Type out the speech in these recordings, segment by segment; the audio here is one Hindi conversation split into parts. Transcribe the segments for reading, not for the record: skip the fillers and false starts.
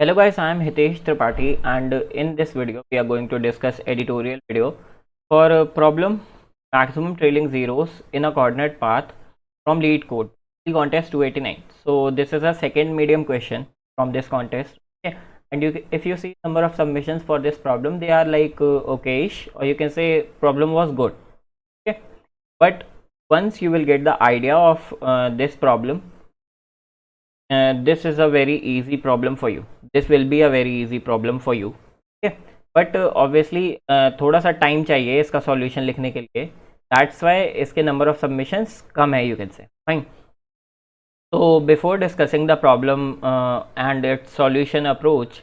Hello guys, I am Hitesh Tripathi and in this video we are going to discuss editorial video for problem maximum trailing zeros in a coordinate path from lead code contest 289. So this is a second medium question from this contest. Okay, and if you see number of submissions for this problem, they are like okayish, or you can say problem was good. Okay, but once you will get the idea of this problem, this is a very easy problem for you. This will be a very easy problem for you. Okay, but obviously थोड़ा सा टाइम चाहिए इसका सॉल्यूशन लिखने के लिए. That's why इसके number of submissions कम है, you can say. Fine. So before discussing the problem and its solution approach,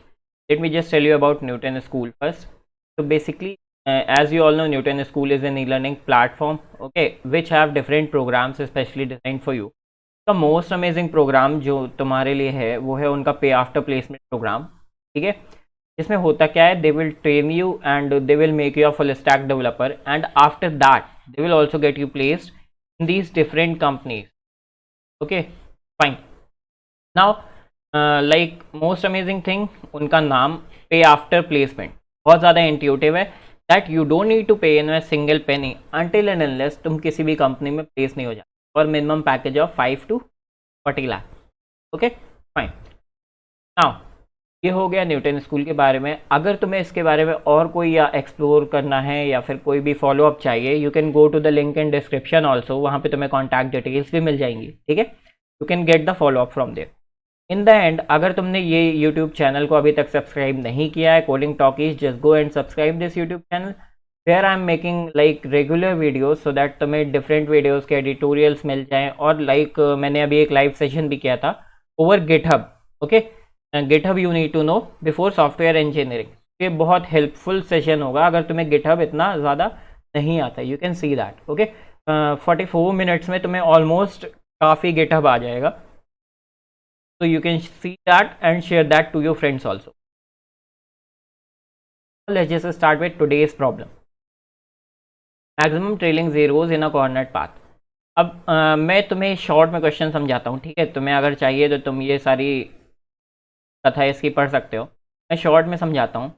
let me just tell you about Newton School first. So basically, as you all know, Newton School is an e-learning platform, okay, which have different programs especially designed for you. का मोस्ट अमेजिंग प्रोग्राम जो तुम्हारे लिए है वो है उनका पे आफ्टर प्लेसमेंट प्रोग्राम. ठीक है, इसमें होता क्या है, they will train you and they will make you a full stack developer and after that they will also get you placed in these different companies. Okay fine. Now like most amazing thing, उनका नाम पे आफ्टर प्लेसमेंट बहुत ज़्यादा इंट्यूटिव है. That you don't need to pay in a single penny until and unless तुम किसी भी कंपनी में प्लेस नहीं हो जाते और minimum package of 5 to 40 lakh. Okay fine. Now ये हो गया न्यूटन स्कूल के बारे में. अगर तुम्हें इसके बारे में और कोई या एक्सप्लोर करना है या फिर कोई भी फॉलोअप चाहिए, you can go to the link in description also. वहाँ पे तुम्हें कॉन्टैक्ट डिटेल्स भी मिल जाएंगी. ठीक है, you can get the follow up from there. In the end, अगर तुमने ये यूट्यूब चैनल को अभी तक सब्सक्राइब नहीं किया है, coding talkies, just go and subscribe this YouTube channel. Where I am making like regular videos so that तुम्हें different videos के editorials मिल जाएं. और like मैंने अभी एक live session भी किया था over GitHub. okay, GitHub you need to know before software engineering. ये बहुत helpful session होगा अगर तुम्हें GitHub इतना ज़्यादा नहीं आता. you can see that. okay, 44 minutes में तुम्हें almost काफ़ी GitHub आ जाएगा. so you can see that and share that to your friends also. Let's just start with today's problem. Maximum trailing zeros in a coordinate path. अब मैं तुम्हें शॉर्ट में क्वेश्चन समझाता हूँ. ठीक है, तुम्हें अगर चाहिए तो तुम ये सारी कथा इसकी पढ़ सकते हो. मैं शॉर्ट में समझाता हूँ.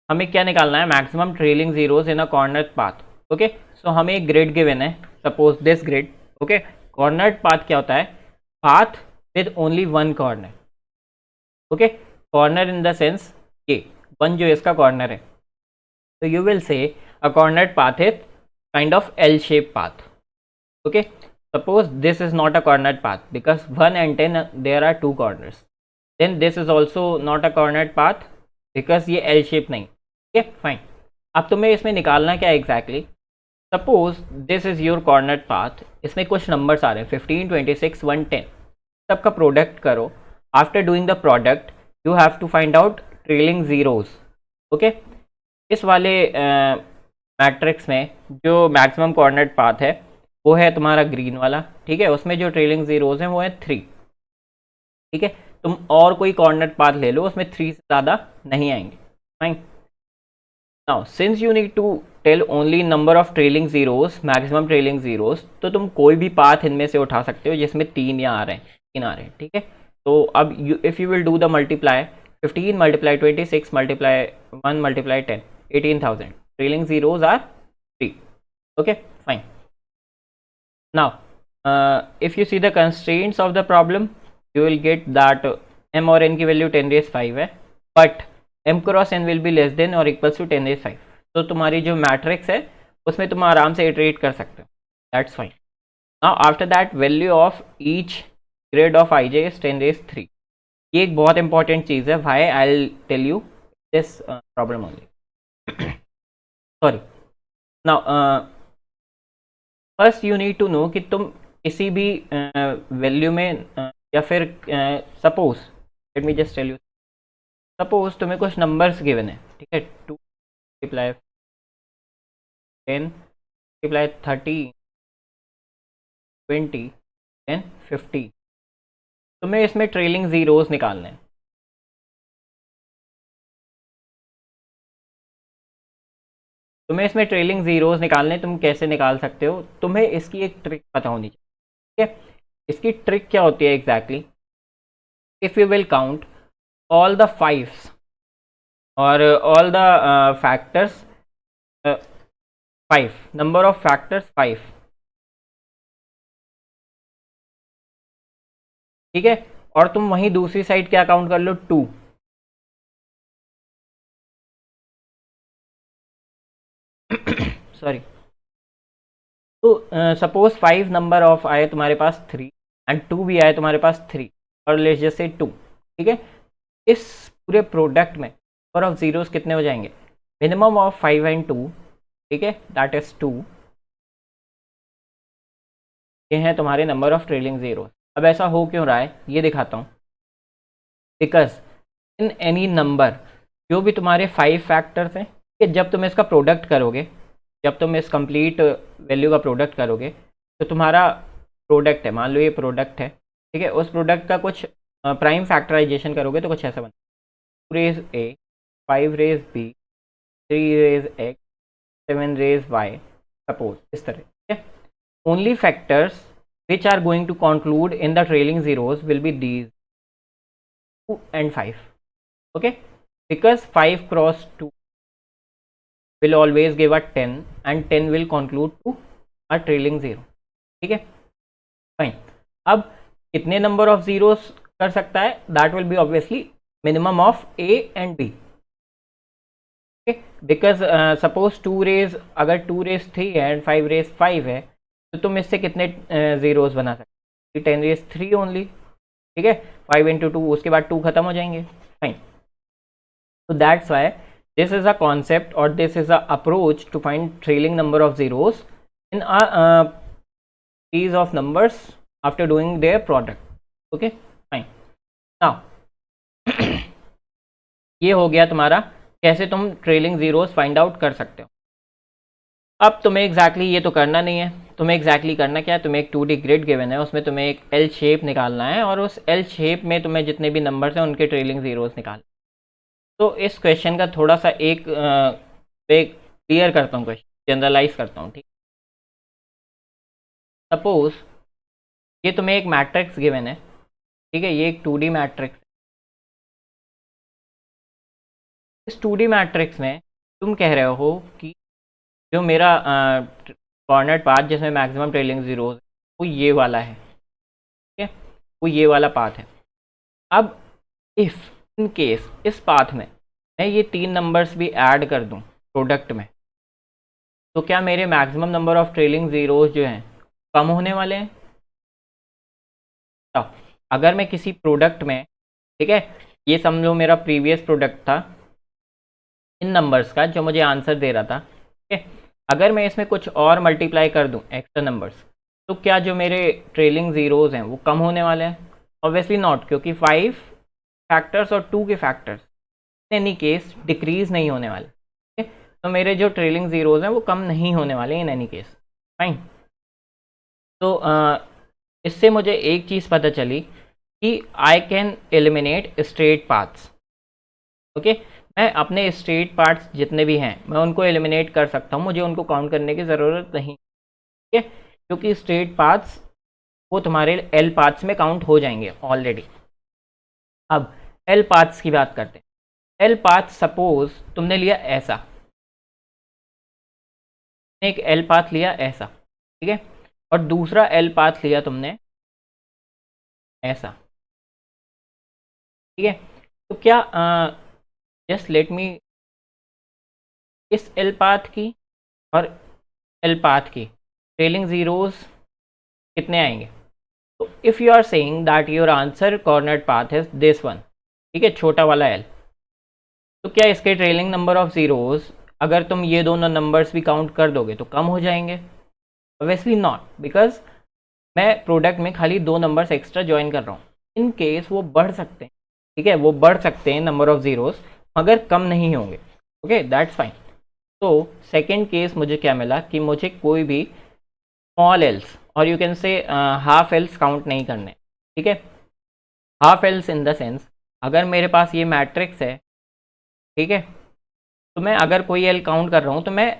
हमें क्या निकालना है, maximum trailing zeros in a coordinate path. Okay, so हमें एक ग्रिड गिवन है, suppose this grid. Okay, coordinate path क्या होता है, path with only one corner. Okay, corner in the sense ये वन जो इसका कॉर्नर है. तो you will say a coordinate path is kind of L-shaped path. Okay, suppose this is not a coordinate path because 1 and 10 there are two corners. Then this is also not a coordinate path because ये L-shaped नहीं. okay fine. अब तुम्हें इसमें निकालना क्या exactly. Suppose this is your coordinate path. इसमें कुछ नंबर्स आ रहे हैं 15, 26, 1, 10. सबका प्रोडक्ट करो. After doing the product you have to find out trailing zeros. okay, इस वाले मैट्रिक्स में जो मैक्सिमम कोऑर्डिनेट पाथ है वो है तुम्हारा ग्रीन वाला. ठीक है, उसमें जो ट्रेलिंग जीरोज हैं वो है 3. ठीक है, तुम और कोई कोऑर्डिनेट पाथ ले लो, उसमें 3 से ज़्यादा नहीं आएंगे. Fine. Now since you need to tell only number of trailing zeros, maximum trailing zeros, तो तुम कोई भी पाथ इनमें से उठा सकते हो जिसमें 3 या आ रहे हैं, 3 आ रहे हैं. ठीक है, तो अब if you will do the multiply, 15 multiply 26 multiply 1 multiply 10, 18,000. trailing zeros are 3. okay fine. Now if you see the constraints of the problem, you will get that m और n की वैल्यू 10 raised 5 है, but m cross n will be less than or equals to 10 raised 5. तो तुम्हारी जो मैट्रिक्स है उसमें तुम आराम से इटरेट कर सकते हो. that's fine. now after that value of each grade of ij is 10 raised 3. ये एक बहुत इंपॉर्टेंट चीज़ है. why I'll tell you this problem only. Sorry. Now first you need to know कि तुम किसी भी वैल्यू में या फिर suppose, let me just tell you, suppose तुम्हें कुछ नंबर्स गिवन है. ठीक है, 2 मल्टीप्लाई 10 मल्टीप्लाई 30 20 10 50. तुम्हें इसमें ट्रेलिंग जीरोस निकालने हैं. तुम्हें इसमें ट्रेलिंग जीरोस निकालने, तुम कैसे निकाल सकते हो, तुम्हें इसकी एक ट्रिक पता होनी चाहिए. ठीक है, इसकी ट्रिक क्या होती है exactly. If you will count all the fives or all the factors, 5, number of factors 5, ठीक है। और तुम वहीं दूसरी साइड क्या काउंट कर लो, 2, सॉरी। तो सपोज 5 नंबर ऑफ आए तुम्हारे पास 3 एंड 2 भी आए तुम्हारे पास 3 और लेट्स जस्ट से 2, ठीक है। इस पूरे प्रोडक्ट में नंबर ऑफ जीरोस कितने हो जाएंगे, मिनिमम ऑफ 5 एंड 2, ठीक है, दैट इज 2। ये हैं तुम्हारे नंबर ऑफ ट्रेलिंग जीरोस। अब ऐसा हो क्यों रहा है ये दिखाता हूँ। बिकॉज इन एनी नंबर, जो भी तुम्हारे 5 फैक्टर्स हैं, कि जब तुम इसका प्रोडक्ट करोगे, जब तुम इस कंप्लीट वैल्यू का प्रोडक्ट करोगे, तो तुम्हारा प्रोडक्ट है, मान लो ये प्रोडक्ट है, ठीक है, उस प्रोडक्ट का कुछ प्राइम फैक्टराइजेशन करोगे तो कुछ ऐसा बना, 2 raise A, 5 raise B, 3 raise X, 7 raise Y, suppose इस तरह, ठीक है। Only factors which are going to conclude in the trailing zeros will be these 2 and 5, okay, because 5 cross 2 will always give a 10 and 10 will conclude to a trailing zero, ठीक है, फाइन। अब कितने नंबर ऑफ जीरोस कर सकता है, that will be obviously minimum of A and B, because suppose 2 raise, अगर 2 रेज 3 है एंड 5 रेज 5 है, तो तुम इससे कितने जीरोस बना सकते, 10 रेज 3 ओनली, ठीक है, 5 इंटू 2, उसके बाद 2 खत्म हो जाएंगे, फाइन। तो that's why this is a concept और this is a approach to find trailing number of zeros in a series of numbers after doing their product, okay, fine. Now ये हो गया तुम्हारा कैसे तुम ट्रेलिंग जीरोस फाइंड आउट कर सकते हो। अब तुम्हें एग्जैक्टली ये तो करना नहीं है, तुम्हें एग्जैक्टली करना क्या है, तुम्हें एक 2D ग्रिड गिवन है, उसमें तुम्हें एक एल शेप निकालना है और उस एल शेप में तुम्हें जितने भी नंबर्स हैं उनके ट्रेलिंग जीरोस निकाल। तो इस क्वेश्चन का थोड़ा सा एक क्लियर करता हूँ, क्वेश्चन जनरलाइज करता हूँ, ठीक। सपोज ये तुम्हें एक मैट्रिक्स गिवन है, ठीक है, ये एक 2D मैट्रिक्स। इस 2D मैट्रिक्स में तुम कह रहे हो कि जो मेरा कॉर्नर पाथ जिसमें मैक्सिमम ट्रेलिंग जीरोस वो ये वाला है, ठीक है, वो ये वाला पाथ है। अब इफ़ इन केस इस पाथ में मैं ये 3 नंबर्स भी ऐड कर दूं प्रोडक्ट में, तो क्या मेरे maximum number of trailing zeros जो हैं कम होने वाले हैं। तो अगर मैं किसी प्रोडक्ट में, ठीक है, ये समझो मेरा प्रीवियस प्रोडक्ट था इन नंबर्स का जो मुझे आंसर दे रहा था, ठीक है, अगर मैं इसमें कुछ और मल्टीप्लाई कर दूं एक्स्ट्रा नंबर्स, तो क्या जो मेरे ट्रेलिंग जीरोस हैं वो कम होने वाले हैं। ऑब्वियसली नॉट, क्योंकि 5 फैक्टर्स और 2 के factors in any case decrease नहीं होने वाले, ठीक है, तो मेरे जो ट्रेलिंग जीरोस हैं वो कम नहीं होने वाले इन एनी केस, फाइन। तो इससे मुझे एक चीज़ पता चली कि I can eliminate straight paths, okay, मैं अपने स्ट्रेट पार्ट्स जितने भी हैं मैं उनको एलिमिनेट कर सकता हूँ, मुझे उनको काउंट करने की ज़रूरत नहीं, ठीक है, क्योंकि स्ट्रेट पाथ्स वो तुम्हारे एल पाथ्स में काउंट हो जाएंगे ऑलरेडी। अब एल पाथ्स की बात करते हैं। एल पाथ सपोज तुमने लिया ऐसा, एक एल पाथ लिया ऐसा, ठीक है, और दूसरा एल पाथ लिया तुमने ऐसा, ठीक है, तो क्या जस्ट लेट मी, इस एल पाथ की और एल पाथ की ट्रेलिंग जीरोस कितने आएंगे। तो if you are saying that your answer corner path है दिस वन, ठीक है, छोटा वाला एल, तो क्या इसके ट्रेलिंग नंबर ऑफ जीरोस अगर तुम ये दोनों नंबर्स भी काउंट कर दोगे तो कम हो जाएंगे। ऑब्वियसली नॉट, बिकॉज मैं प्रोडक्ट में खाली 2 नंबर्स एक्स्ट्रा ज्वाइन कर रहा हूँ, इन केस वो बढ़ सकते हैं, ठीक है, वो बढ़ सकते हैं नंबर ऑफ जीरोस, मगर कम नहीं होंगे, ओके, दैट्स फाइन। तो सेकेंड केस मुझे क्या मिला कि मुझे कोई भी स्मॉल एल्स और यू कैन से हाफ एल्स काउंट नहीं करने, ठीक है, half else in the sense अगर मेरे पास ये मैट्रिक्स है, ठीक है, तो मैं अगर कोई एल काउंट कर रहा हूँ तो मैं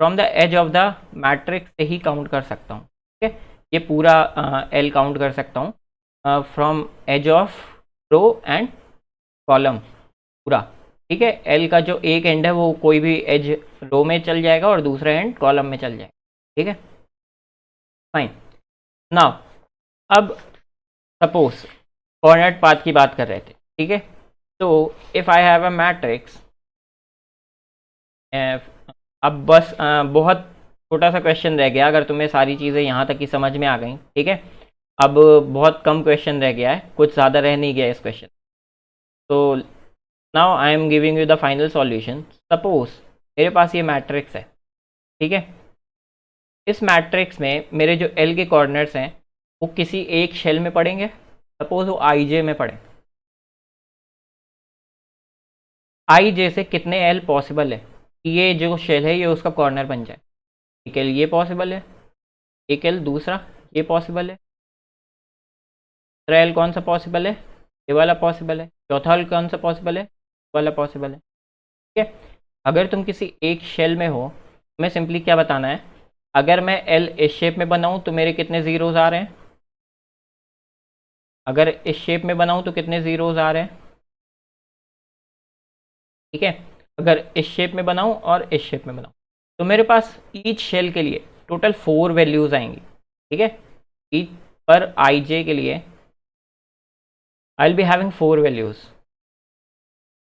from the edge of the matrix से ही काउंट कर सकता हूँ, ठीक है, ये पूरा एल काउंट कर सकता हूँ from edge of row and column पूरा, ठीक है। एल का जो एक एंड है वो कोई भी एज रो में चल जाएगा और दूसरा एंड कॉलम में चल जाएगा, ठीक है, फाइन। नाउ अब सपोज कोऑर्डिनेट पाथ की बात कर रहे थे, ठीक है। तो if I have a matrix, अब बस बहुत छोटा सा क्वेश्चन रह गया, अगर तुम्हें सारी चीज़ें यहाँ तक की समझ में आ गई, ठीक है। अब बहुत कम क्वेश्चन रह गया है, कुछ ज़्यादा रह नहीं गया इस क्वेश्चन। तो now I am giving you the final solution. Suppose मेरे पास ये मैट्रिक्स है, ठीक है। इस मैट्रिक्स में मेरे जो एल के कोऑर्डिनेट्स हैं वो किसी एक शेल में पड़ेंगे, सपोज वो आई जे में पड़े। आई जे से कितने एल पॉसिबल है कि ये जो शेल है ये उसका कॉर्नर बन जाए? एक एल ये पॉसिबल है, एक एल दूसरा ये पॉसिबल है, तीसरा एल कौन सा पॉसिबल है? ये वाला पॉसिबल है, चौथा एल कौन सा पॉसिबल है? वाला पॉसिबल है, ठीक है। अगर तुम किसी एक शेल में हो, मैं सिंपली क्या बताना है, अगर मैं एल इस शेप में बनाऊं तो मेरे कितने ज़ीरोज़ आ रहे हैं? अगर इस शेप में बनाऊं तो कितने ज़ीरोज़ आ रहे हैं? ठीक है। अगर इस शेप में बनाऊं और इस शेप में बनाऊं तो मेरे पास ईच शेल के लिए टोटल 4 वैल्यूज़ आएंगी, ठीक है। ईच पर आई जे के लिए I will be having 4 values,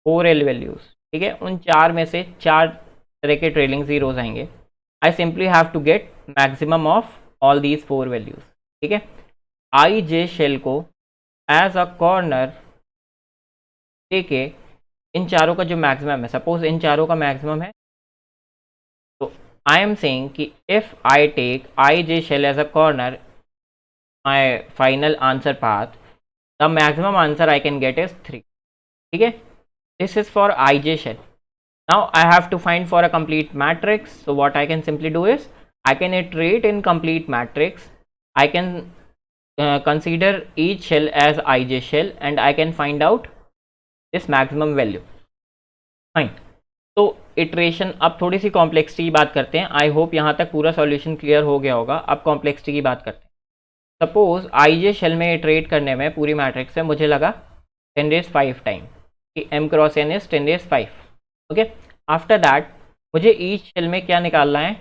4 L values, ठीक है। उन 4 में से 4 तरह के ट्रेलिंग ज़ीरोज़ आएंगे। I simply have to get maximum of all these 4 values, ठीक है। I J cell as a अ कॉर्नर लेके इन चारों का जो मैक्सिमम है, सपोज इन चारों का मैक्सिमम है, तो आई एम सेइंग कि if I take I J cell as a corner my final answer path, the maximum answer I can get is 3, ठीक है। This is for I J cell. Now I have to find for a complete matrix. So what I can simply do is I can iterate in complete matrix. I can consider each shell as ij shell and I can find out this maximum value. Fine. तो इटरेशन, अब थोड़ी सी कॉम्प्लेक्सिटी की बात करते हैं। आई होप यहाँ तक पूरा सॉल्यूशन क्लियर हो गया होगा। अब कॉम्प्लेक्सिटी की बात करते हैं। सपोज आई जे शेल में इटरेट करने में पूरी मैट्रिक्स से मुझे लगा 10⁵ टाइम कि m cross n is 10⁵. Okay, after that मुझे ईच शेल में क्या निकालना है?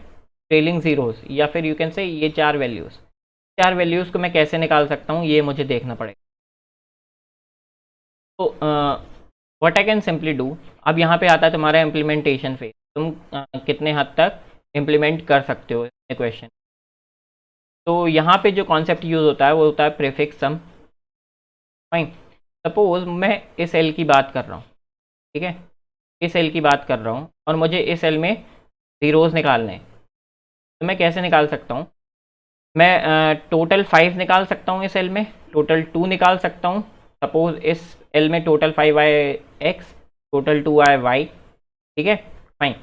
ट्रेलिंग ज़ीरोज़, या फिर यू कैन से ये 4 वैल्यूज़। 4 वैल्यूज़ को मैं कैसे निकाल सकता हूँ ये मुझे देखना पड़ेगा। तो what I can simply do, अब यहाँ पे आता है तुम्हारा इम्प्लीमेंटेशन फेज। तुम कितने हद तक इम्प्लीमेंट कर सकते हो इक्वेशन। तो यहाँ पे जो कॉन्सेप्ट यूज़ होता है वो होता है प्रीफिक्स सम। फाइन, सपोज मैं इस एल की बात कर रहा हूँ, ठीक है, इस एल की बात कर रहा हूँ और मुझे इस एल में ज़ीरोज़ निकालने हैं। तो मैं कैसे निकाल सकता हूँ? मैं टोटल 5 निकाल सकता हूँ इस एल में, टोटल 2 निकाल सकता हूँ। सपोज इस एल में टोटल 5 आए एक्स, टोटल 2 आए वाई, ठीक है, फाइन।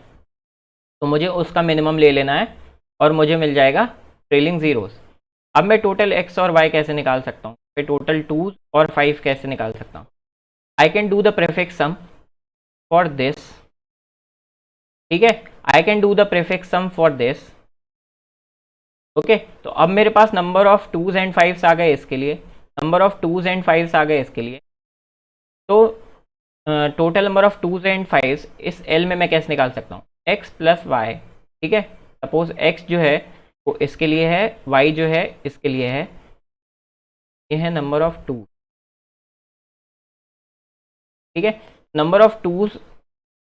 तो मुझे उसका मिनिमम ले लेना है और मुझे मिल जाएगा ट्रेलिंग ज़ीरोज़। अब मैं टोटल एक्स और वाई कैसे निकाल सकता हूँ? मैं टोटल 2 और 5 कैसे निकाल सकता हूँ? I can do the prefix sum for this, ठीक है, I can do the prefix sum for this. Okay, तो अब मेरे पास number of 2s and 5s आ गए इसके लिए, number of 2s and 5s आ गए इसके लिए। तो total number of 2s and 5s इस एल में मैं कैसे निकाल सकता हूँ? x प्लस वाई, ठीक है। सपोज x जो है वो इसके लिए है, y जो है इसके लिए है, ये है नंबर ऑफ 2, ठीक है। नंबर ऑफ 2s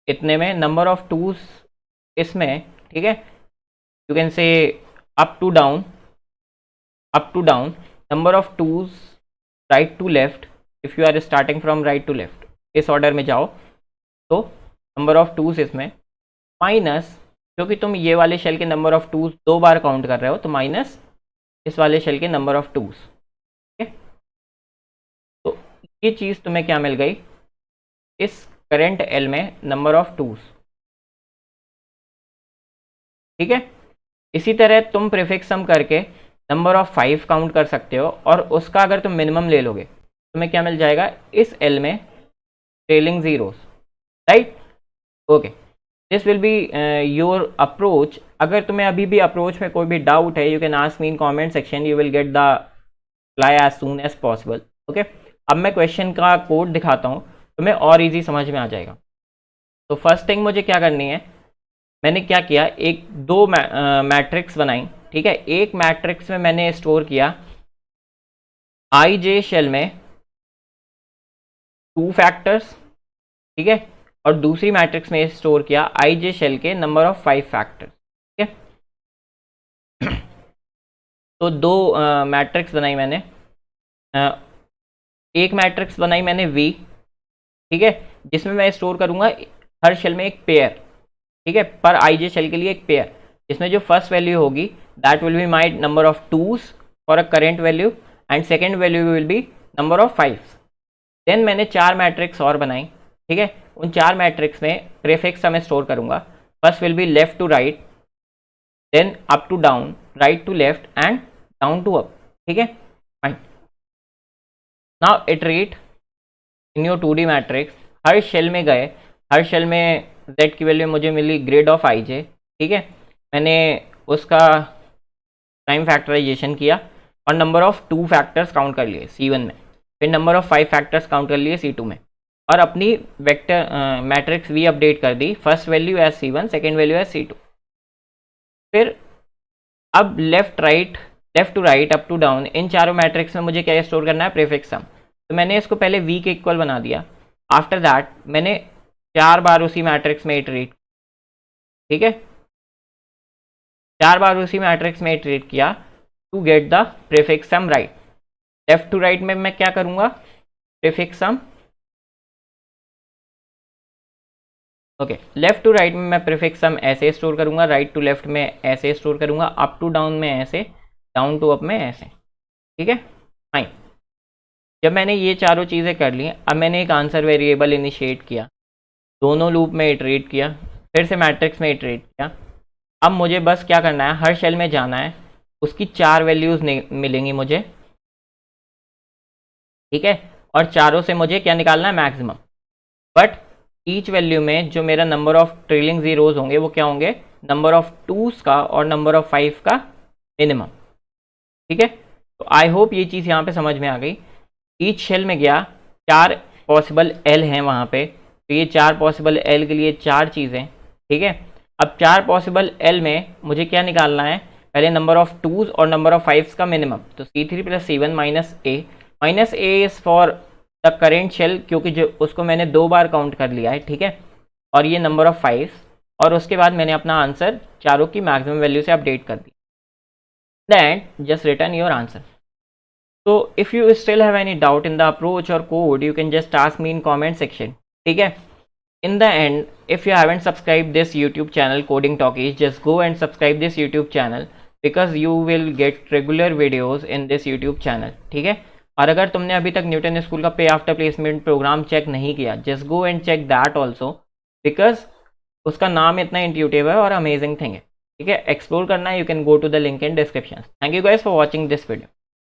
इतने में, नंबर ऑफ 2s इसमें, ठीक है, you can say up to down, up to down, number of 2s right to left, if you are starting from right to left, इस ऑर्डर में जाओ तो नंबर ऑफ 2s इसमें, माइनस, क्योंकि तुम ये वाले शेल के number of 2s 2 bar count कर रहे हो, तो माइनस इस वाले शेल के नंबर ऑफ 2s, ठीक है। तो ये चीज़ तुम्हें क्या मिल गई? इस करंट एल में नंबर ऑफ 2s, ठीक है। इसी तरह तुम प्रीफिक्स सम करके नंबर ऑफ 5 काउंट कर सकते हो और उसका अगर तुम मिनिमम ले लोगे तो तुम्हें क्या मिल जाएगा? इस एल में trailing zeros, right. Okay, this will be your approach. अगर तुम्हें अभी भी अप्रोच में कोई भी डाउट है, you can ask me in comment section, you will get the reply as soon as possible. Okay, अब मैं क्वेश्चन का कोड दिखाता हूँ तुम्हें और इजी समझ में आ जाएगा। तो फर्स्ट थिंग मुझे क्या करनी है, मैंने क्या किया, एक दो मैट्रिक्स बनाई, ठीक है। एक मैट्रिक्स में मैंने स्टोर किया आई जे शेल में 2 फैक्टर्स, ठीक है, और दूसरी मैट्रिक्स में स्टोर किया आई जे शेल के नंबर ऑफ 5 फैक्टर्स, ठीक है। तो दो मैट्रिक्स बनाई मैंने, एक मैट्रिक्स बनाई मैंने वी, ठीक है, जिसमें मैं स्टोर करूंगा हर शेल में एक पेयर, ठीक है, पर आई जे शेल के लिए एक पेयर, जिसमें जो फर्स्ट वैल्यू होगी that will be my number of twos for a current value and second value will be number of 5। Then मैंने 4 मैट्रिक्स और बनाई, ठीक है। उन 4 मैट्रिक्स में प्रीफिक्स मैं स्टोर करूंगा, first will be left to right, then up to down, right to left and down to up, ठीक है, fine. Now iterate in your 2D matrix, हर शेल में गए, हर शेल में z की वैल्यू मुझे मिली ग्रेड ऑफ आई जे, ठीक है, मैंने उसका टाइम फैक्टराइजेशन किया और नंबर ऑफ 2 फैक्टर्स काउंट कर लिए C1 में, फिर नंबर ऑफ 5 फैक्टर्स काउंट कर लिए C2 में, और अपनी वेक्टर मैट्रिक्स भी अपडेट कर दी, first value as C1, second value as C2। फिर अब left to right, up to down, इन चारों मैट्रिक्स में मुझे क्या स्टोर करना है, प्रीफिक्स सम। तो मैंने इसको पहले v के इक्वल बना दिया, आफ्टर दैट मैंने 4 बार उसी मैट्रिक्स में इटरेट, ठीक है, 4 बार उसी मैट्रिक्स में इटरेट किया to get the prefix sum right. Left to right में मैं क्या करूंगा, prefix sum, okay, left to right में मैं प्रीफिक्स सम ऐसे स्टोर करूंगा, राइट टू लेफ्ट में ऐसे स्टोर करूंगा, अप टू डाउन में ऐसे, डाउन टू अप में ऐसे, ठीक है, फाइन। जब मैंने ये चारों चीज़ें कर ली, अब मैंने एक आंसर वेरिएबल इनिशिएट किया, दोनों लूप में इटरेट किया, फिर से मैट्रिक्स में इटरेट किया। अब मुझे बस क्या करना है, हर शेल में जाना है, उसकी 4 वैल्यूज़ मिलेंगी मुझे, ठीक है, और चारों से मुझे क्या निकालना है, मैक्सिमम। बट ईच वैल्यू में जो मेरा नंबर ऑफ ट्रेलिंग जीरोज होंगे वो क्या होंगे, नंबर ऑफ 2s का और नंबर ऑफ 5 का मिनिमम, ठीक है। तो आई होप ये चीज़ यहाँ पे समझ में आ गई। ईच शेल में गया, 4 पॉसिबल एल हैं वहाँ पे, तो ये 4 पॉसिबल एल के लिए 4 चीज़ें, ठीक है। अब 4 पॉसिबल एल में मुझे क्या निकालना है, पहले नंबर ऑफ 2s और नंबर ऑफ 5 का मिनिमम, तो C3 + C1 minus a is for the current shell, क्योंकि जो उसको मैंने 2 बार काउंट कर लिया है, ठीक है, और ये नंबर ऑफ 5, और उसके बाद मैंने अपना आंसर चारों की मैक्सिमम वैल्यू से अपडेट कर दी, then just return your answer. So if you still have any doubt in the approach or code, you can just ask me in comment section, ठीक है। In the end, if you haven't subscribed this YouTube channel Coding Talkies, just go and subscribe this YouTube channel because you will get regular videos in this YouTube channel, ठीक है। और अगर तुमने अभी तक न्यूटन स्कूल का पे आफ्टर प्लेसमेंट प्रोग्राम चेक नहीं किया, just go and check that also, because उसका नाम इतना इंट्यूटिव है और अमेजिंग थिंग है, ठीक है। एक्सप्लोर करना है, you can go to the link in description. Thank you guys for watching this video.